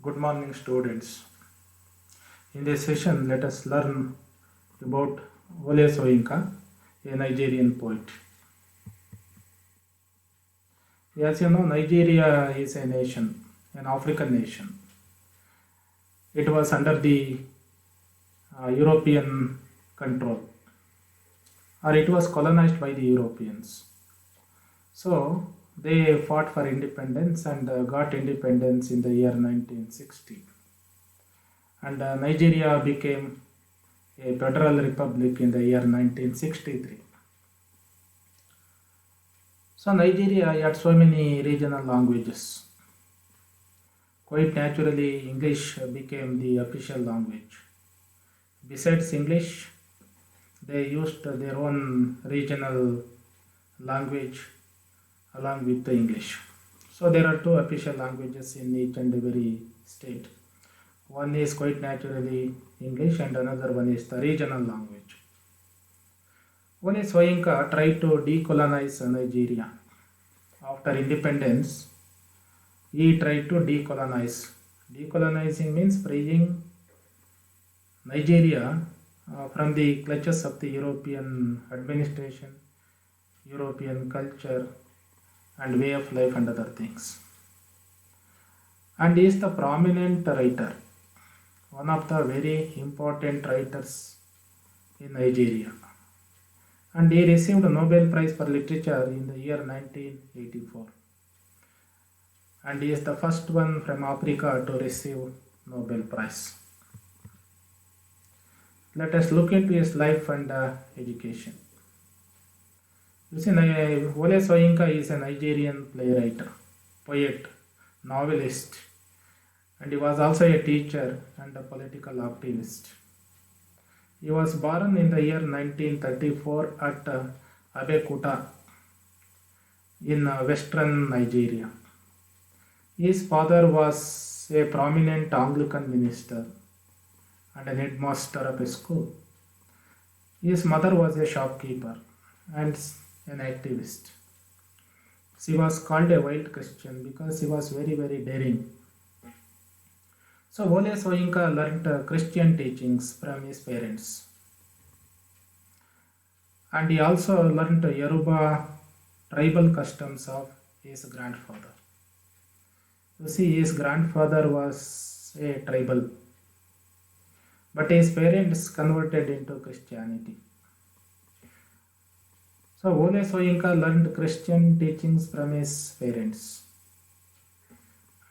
Good morning, students. In this session, let us learn about Wole Soyinka, a Nigerian poet. As you know, Nigeria is a nation, an African nation. It was under the European control, or it was colonized by the Europeans. So, they fought for independence and got independence in the year 1960. And Nigeria became a federal republic in the year 1963. So Nigeria had so many regional languages. Quite naturally, English became the official language. Besides English, they used their own regional language along with the English. So there are two official languages in each and every state. One is quite naturally English and another one is the regional language. Wole Soyinka tried to decolonize Nigeria. After independence, he tried to decolonize. Decolonizing means freeing Nigeria from the clutches of the European administration, European culture, and way of life and other things. And he is the prominent writer, one of the very important writers in Nigeria. And he received a Nobel Prize for Literature in the year 1984. And he is the first one from Africa to receive Nobel Prize. Let us look into his life and education. You see, Wole Soyinka is a Nigerian playwright, poet, novelist, and he was also a teacher and a political activist. He was born in the year 1934 at Abeokuta in western Nigeria. His father was a prominent Anglican minister and an headmaster of a school. His mother was a shopkeeper and an activist. She was called a wild Christian because she was very, very daring. So Wole Soyinka learnt Christian teachings from his parents. And he also learnt Yoruba tribal customs of his grandfather. You see, his grandfather was a tribal, but his parents converted into Christianity. So Wole Soyinka learned Christian teachings from his parents.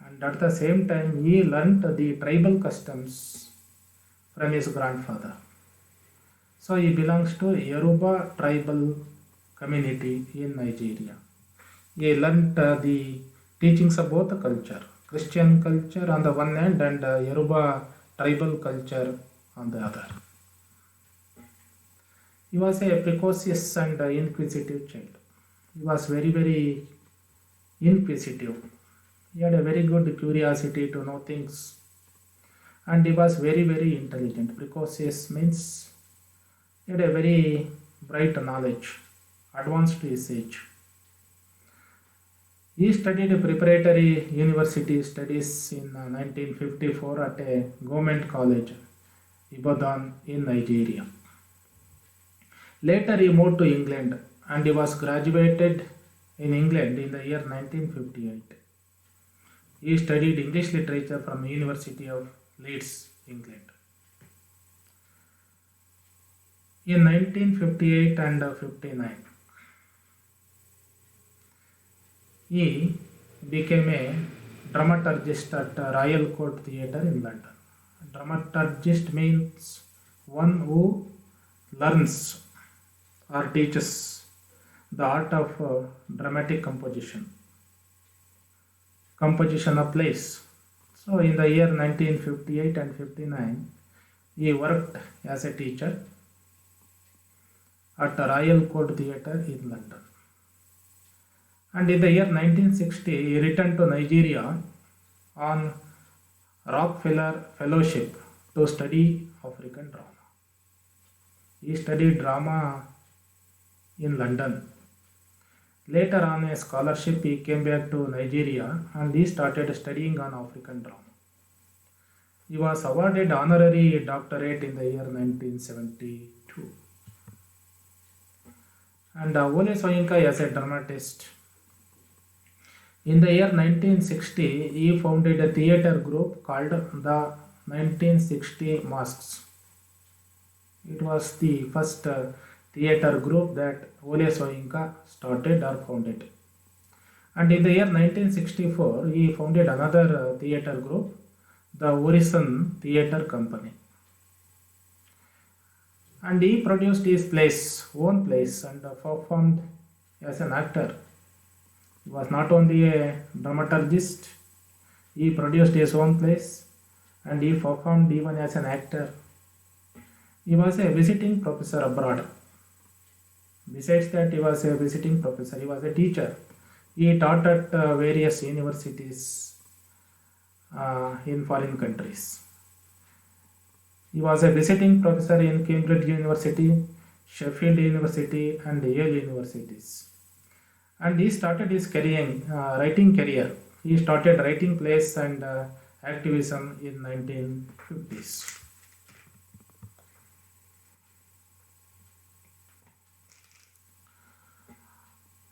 And at the same time, he learnt the tribal customs from his grandfather. So he belongs to Yoruba tribal community in Nigeria. He learnt the teachings of both the culture, Christian culture on the one hand and Yoruba tribal culture on the other. He was a precocious and inquisitive child. He was very, very inquisitive. He had a very good curiosity to know things. And he was very, very intelligent. Precocious means he had a very bright knowledge, advanced to his age. He studied preparatory university studies in 1954 at a government college, Ibadan in Nigeria. Later he moved to England and he was graduated in England in the year 1958. He studied English literature from the University of Leeds, England. In 1958 and 59, he became a dramaturgist at Royal Court Theatre in London. Dramaturgist means one who learns or teaches the art of dramatic composition of plays. So in the year 1958 and 59, he worked as a teacher at the Royal Court Theatre in London. And in the year 1960, he returned to Nigeria on Rockefeller Fellowship to study African drama. He studied drama in London. Later on a scholarship, he came back to Nigeria and he started studying on African drama. He was awarded honorary doctorate in the year 1972. And Ole Soyinka as a dramatist. In the year 1960, he founded a theatre group called the 1960 Masks. It was the first theatre group that Ole Soyinka started or founded. And in the year 1964, he founded another theatre group, the Horizon Theatre Company. And he produced his own plays, and performed as an actor. He was not only a dramaturgist, he produced his own plays and he performed even as an actor. He was a visiting professor abroad. Besides that, he was a visiting professor, he was a teacher. He taught at various universities in foreign countries. He was a visiting professor in Cambridge University, Sheffield University, and Yale Universities. And he started his writing career. He started writing plays and activism in 1950s.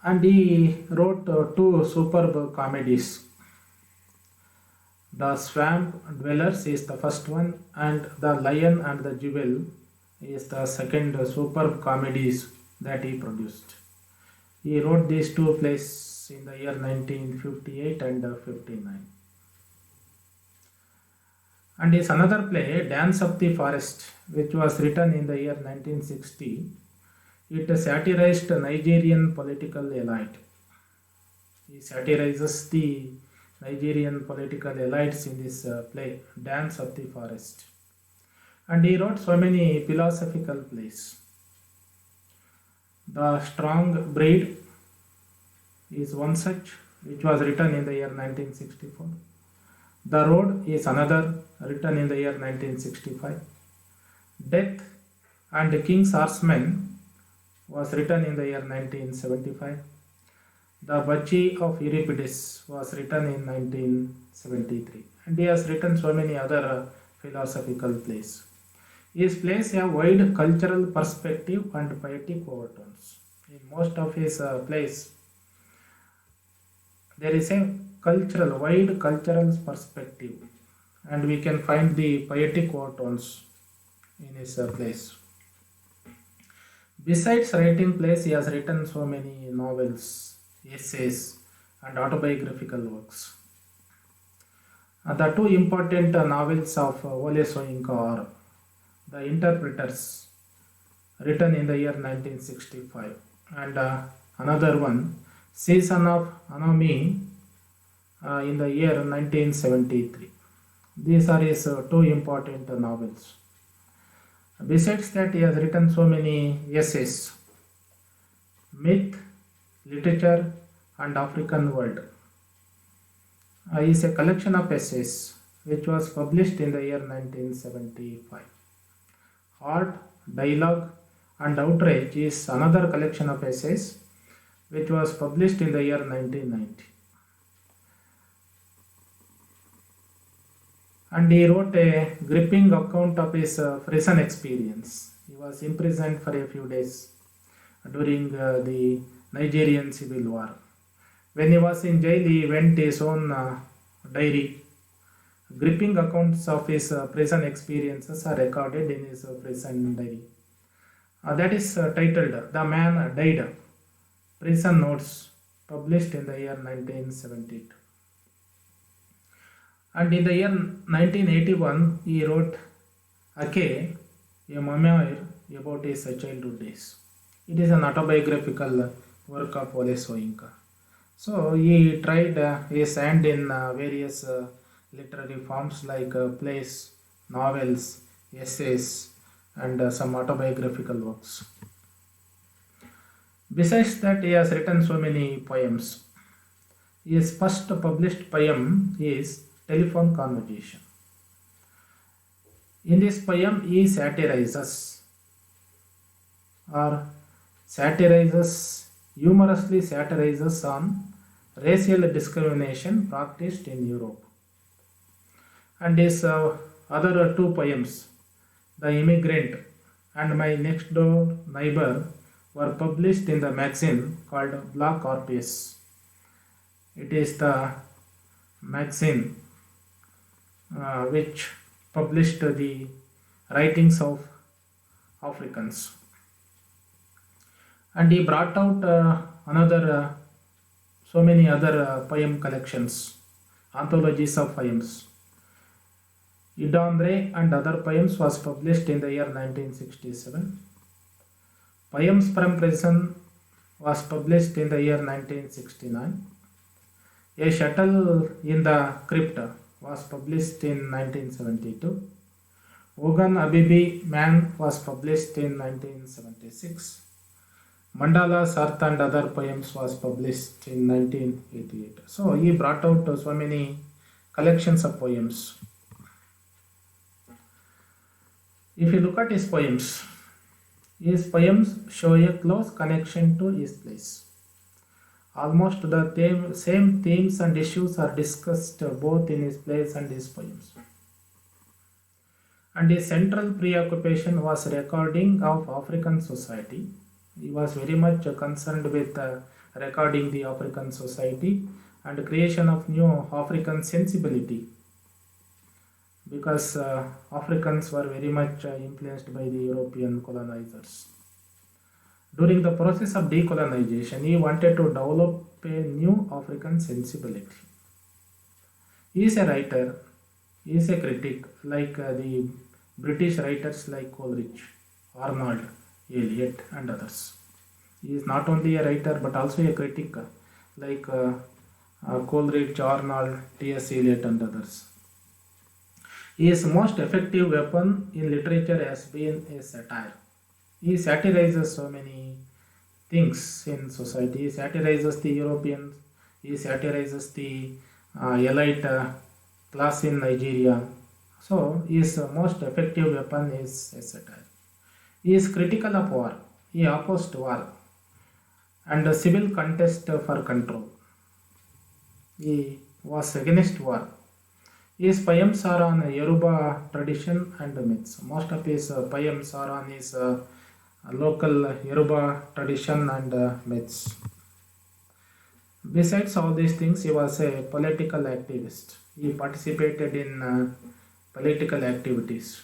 And he wrote two superb comedies. The Swamp Dwellers is the first one, and The Lion and the Jewel is the second superb comedies that he produced. He wrote these two plays in the year 1958 and 59. And his another play, Dance of the Forest, which was written in the year 1960, it satirized Nigerian political elite. He satirizes the Nigerian political elites in this play, Dance of the Forest. And he wrote so many philosophical plays. The Strong Breed is one such, which was written in the year 1964. The Road is another, written in the year 1965. Death and King's Horsemen was written in the year 1975. The Bacchae of Euripides was written in 1973. And he has written so many other philosophical plays. His plays have wide cultural perspective and poetic overtones. In most of his plays, there is a wide cultural perspective, and we can find the poetic overtones in his plays. Besides writing plays, he has written so many novels, essays, and autobiographical works. The two important novels of Ole Soyinka are The Interpreters, written in the year 1965, and another one, Season of Anomy, in the year 1973. These are his two important novels. Besides that, he has written so many essays, Myth, Literature, and African World. Is a collection of essays which was published in the year 1975. Art, Dialogue, and Outrage is another collection of essays which was published in the year 1990. And he wrote a gripping account of his prison experience. He was imprisoned for a few days during the Nigerian Civil War. When he was in jail, he went his own diary. Gripping accounts of his prison experiences are recorded in his prison diary. That is titled The Man Died, Prison Notes, published in the year 1972. And in the year 1981, he wrote Ake, a memoir about his childhood days. It is an autobiographical work of Ole Soyinka. So he tried his hand in various literary forms like plays, novels, essays, and some autobiographical works. Besides that, he has written so many poems. His first published poem is Telephone Conversation. In this poem, he humorously satirizes on racial discrimination practiced in Europe. And his other two poems, The Immigrant and My Next Door Neighbor, were published in the magazine called Black Orpheus. It is the magazine which published the writings of Africans. And he brought out another so many other poem collections, anthologies of poems. Idandre and other poems was published in the year 1967. Poems from Prison was published in the year 1969. A Shuttle in the Crypt was published in 1972. Ogun Abibi Man was published in 1976. Mandala Sarth and other poems was published in 1988. So he brought out so many collections of poems. If you look at his poems show a close connection to his place. Almost the same themes and issues are discussed both in his plays and his poems. And his central preoccupation was recording of African society. He was very much concerned with recording the African society and creation of new African sensibility, because Africans were very much influenced by the European colonizers. During the process of decolonization, he wanted to develop a new African sensibility. He is a writer, he is a critic, like the British writers like Coleridge, Arnold, Eliot, and others. He is not only a writer but also a critic, like Coleridge, Arnold, T.S. Eliot, and others. His most effective weapon in literature has been a satire. He satirizes so many things in society. He satirizes the Europeans, he satirizes the elite class in Nigeria. So his most effective weapon is a satire. He is critical of war. He opposed war and a civil contest for control. He was against war. His poems are on Yoruba tradition and myths. Most of his poems are on his local Yoruba tradition and myths. Besides all these things, he was a political activist. He participated in political activities.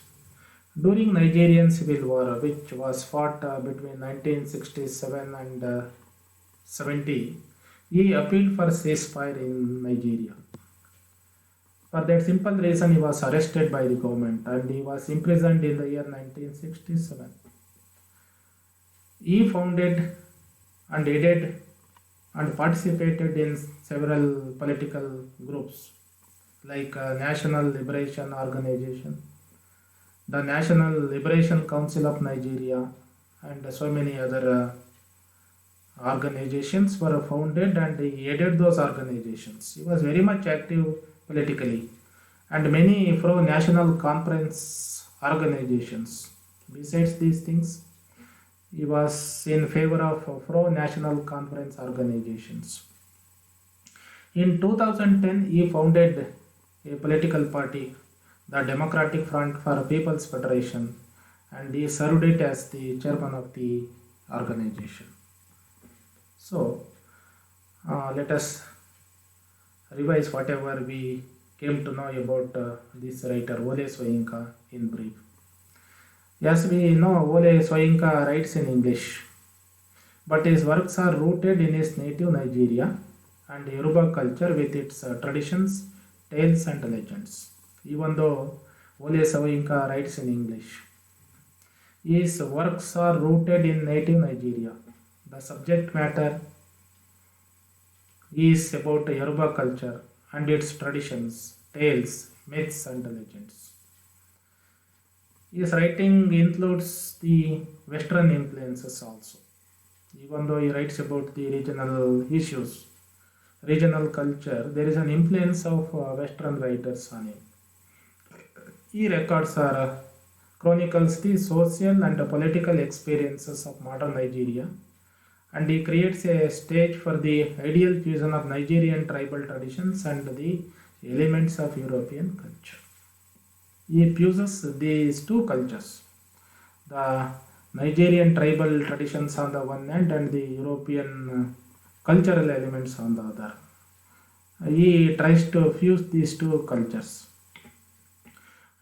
During Nigerian Civil War, which was fought between 1967 and 70, he appealed for ceasefire in Nigeria. For that simple reason, he was arrested by the government and he was imprisoned in the year 1967. He founded and aided and participated in several political groups like National Liberation Organization, the National Liberation Council of Nigeria, and so many other organizations were founded, and he aided those organizations. He was very much active politically, and many pro-national conference organizations. Besides these things, he was in favor of pro-national conference organizations. In 2010, he founded a political party, the Democratic Front for People's Federation, and he served it as the chairman of the organization. So, let us revise whatever we came to know about this writer Wole Soyinka in brief. As we know, Wole Soyinka writes in English, but his works are rooted in his native Nigeria and Yoruba culture with its traditions, tales, and legends. Even though Wole Soyinka writes in English, his works are rooted in native Nigeria. The subject matter is about Yoruba culture and its traditions, tales, myths, and legends. His writing includes the Western influences also. Even though he writes about the regional issues, regional culture, there is an influence of Western writers on him. He records or chronicles the social and political experiences of modern Nigeria, and he creates a stage for the ideal fusion of Nigerian tribal traditions and the elements of European culture. He fuses these two cultures, the Nigerian tribal traditions on the one hand and the European cultural elements on the other. He tries to fuse these two cultures.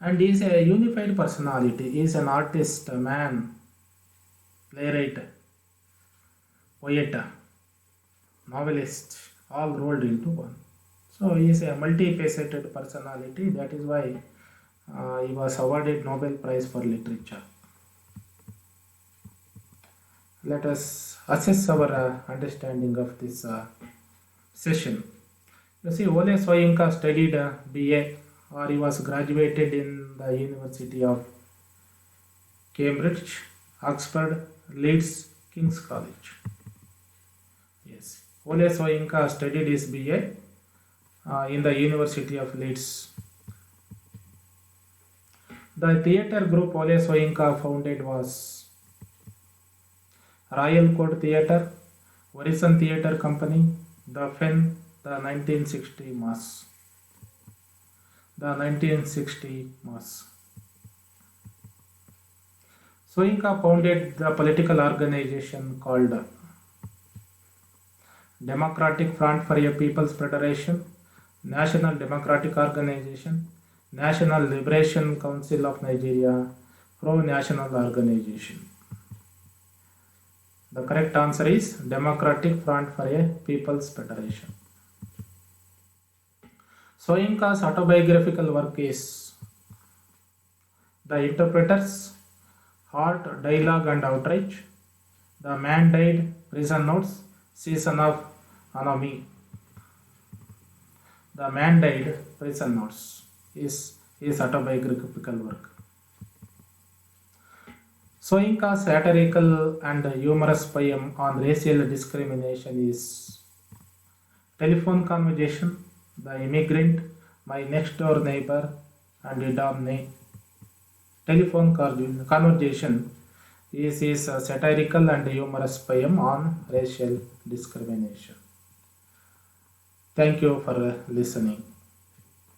And he is a unified personality. He is an artist, a man, playwright, poet, novelist, all rolled into one. So he is a multifaceted personality. That is why he was awarded Nobel Prize for Literature. Let us assess our understanding of this session. You see, Ole Soyinka studied BA, or he was graduated in the University of Cambridge, Oxford, Leeds, King's College. Yes, Ole Soyinka studied his BA in the University of Leeds. The theatre group Ole Soyinka founded was Royal Court Theatre, Horizon Theatre Company, the FEN, the 1960 Mass. The 1960 Mass. Soyinka founded the political organization called Democratic Front for a People's Federation, National Democratic Organization, National Liberation Council of Nigeria, Pro-National Organization. The correct answer is Democratic Front for a People's Federation. Soyinka's autobiographical work is The Interpreters, Heart, Dialogue and Outrage, The Man Died, Prison Notes, Season of Anomy. The Man Died, Prison Notes is his autobiographical work. Soyinka's satirical and humorous poem on racial discrimination is Telephone Conversation, The Immigrant, My Next Door Neighbor, and Idomne. Telephone Conversation is his satirical and humorous poem on racial discrimination. Thank you for listening.